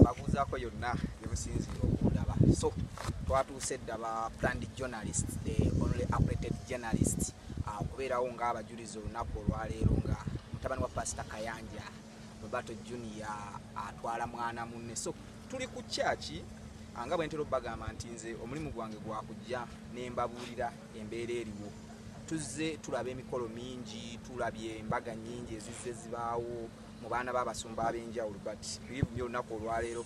babuzaako yonna yemusinzira okulaba. So twatuuse dda ba planned journalists, the only accredited journalists, okubeerawo ng'abajulizi olunaku olwaleero nga mutabani wa Pastor Kayanja Robert Junior atwala mwana munne. So tuli ku kyaki nga bwe ntera obbagamba nti nze omulimu gwange gwa kujja ne mbabuulira embeera eriwo. Tuzze tulaba emikolo mingi, tulabye embaga nnyingi ezizze zibaawo mu baana b'abasumba ab'enjawulo, but birivu byo olunaku olwaleero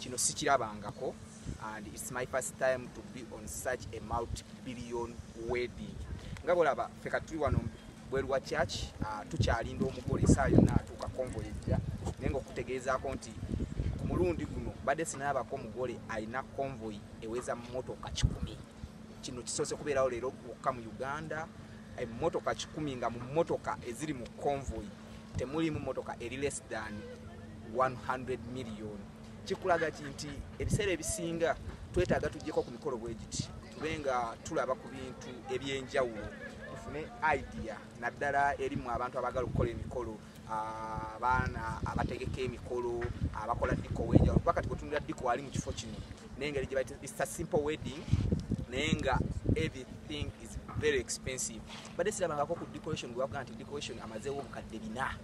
kino sikirabangako, and it's my first time to be on such a multi-billion wedding. Nga bolaba ffe kati tuli wano bweru wa church, tukyalinda omugole esaa yonna atuuka convoy ejja, naye ng'okutegeezaako nti ku mulundi guno badde sinalabako omugole alina convoy eweza mmotoka 10. Kino kisoose kubeerawo leero wokka mu Uganda, emmotoka 10 nga mu mmotoka eziri mu convoy temulimu mmotoka eri less than 100 million. Kikulaga nti ebiseera ebisinga twetaaga tujjeko ku mikolo bwe giti tube nga tulaba ku bintu ebyenjawulo, tufune idea naddala erimu abantu abagala okukola emikolo, abaana abategeka emikolo, abakola diko wenjawulo. Kuba kati kutundira diko ali mu kifo kino n'engeri gye bayita it's a simple wedding naye nga everything is very expensive. Badde sirabangako ku decoration gwe bakugaa nti decoration amazeewo obukadde 4.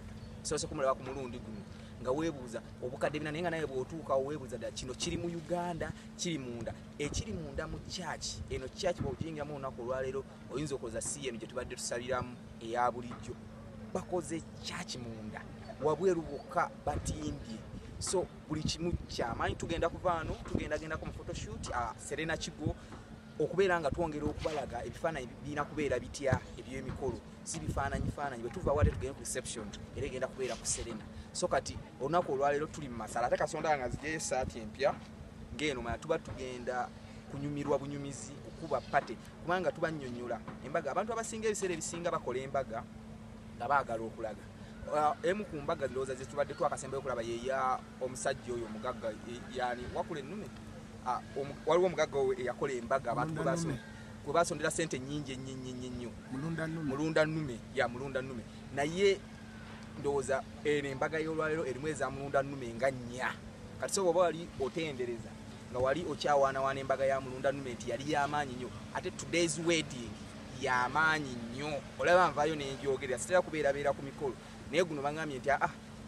Soose kumulaba ku mulundi guno nga weebuuza obukadde 4 naye nga naye bw'otuuka weebuuza ddala kino kiri mu Uganda, kiri munda. Ekiri munda mu church, eno church bw'ogiyingiramu olunaku olwaleero oyinza okukoza CM gye tubadde tusabiramu eya bulijjo. Bakoze church munda, wabweru bwokka batimbye. So buli kimu kyamaanyi. Tugenda kuvaano tugendagendako mu photoshoot, Serena Kigo, okubeera nga twongera okubalaga ebifaananyi birina kubeera bitya eby'emikolo, si bifaananyi bwe tuva wate tugenda ku reception era egenda kubeera ku Serena. So kati olunaku olwaleero tuli mu masala, ate kasonda nga zijeyo esaati empya ng'eno mala tuba tugenda kunyumirwa bunyumizi okuba pate, kubanga tuba nnyonnyola embaga. Abantu abasinga ebiseera ebisinga bakola embaga nga baagala okulaga. Emu ku mbaga zirowooza ze tubadde twakasembayo okulaba yeya omusajja oyo omugagga yani wakula ennume. Waliwo omugagga eyakola embaga abantu kwe basondera ssente nnyingi ennyo, mulunda nnume. Naye ndowooza eno embaga y'olwaleero erimu eza mulunda nnume nga 4. Kati so bw'oba wali otendereza nga wali okyawaanawaana embaga ya mulunda nnume nti yali y'amaanyi nnyo, ate today's wedding y'amaanyi nnyo. Olaba nvaayo n'enjogerera, sitera kubeerabeera ku mikolo, naye guno bangambye nti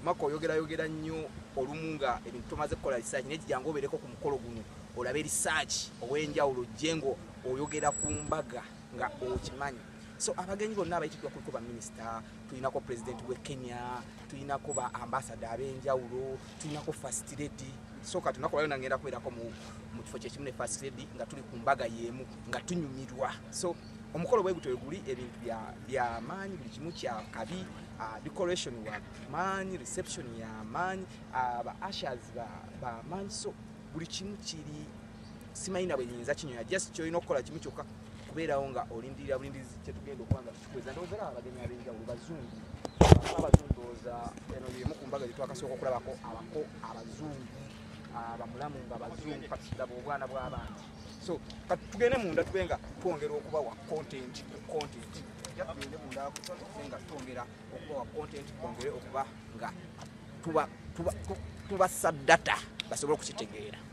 maka oyogera nnyo olumu nga ebintu tomaze kukola research, naye kijja ng'obeereko ku mukolo guno olabe research ow'enjawulo jengo oyogera ku mbaga nga okimanyi. So abagenyi bonna abayitiddwa kuliko ba minisita, tulinako president w'e Kenya, tulinako ba ambassador ab'enjawulo, tulinako first lady. So kati lunaku olwaleero nagenda kubeerako mu kifo kyekimu ne first lady nga tuli ku mbaga y'emu nga tunyumirwa. So omukolo bwe gutyo guli ebintu by'amaanyi, buli kimu kya kabi, decoration wa maanyi, reception ya maanyi, ba ushers ba maanyi. So buli kimu kiri simanyi na bwe nyinza kinyoya, just kyolina okukola kimu kyokka kubeerawo nga olindirira bulindizi kye tugenda okuba nga tukikweza. Ndowooza era abagenyi ab'enjawulo bazungu, abazunguza eno yemu ku mbaga gye twakasooka okulabako abazungu bamulamu nga bazungu, kati kiraba obwana bw'abantu. So kati tugende munda tube nga twongera okuba wa content tugende munda tube nga twongera okuba wa content, twongere okuba nga tuba saddata basobole okukitegeera.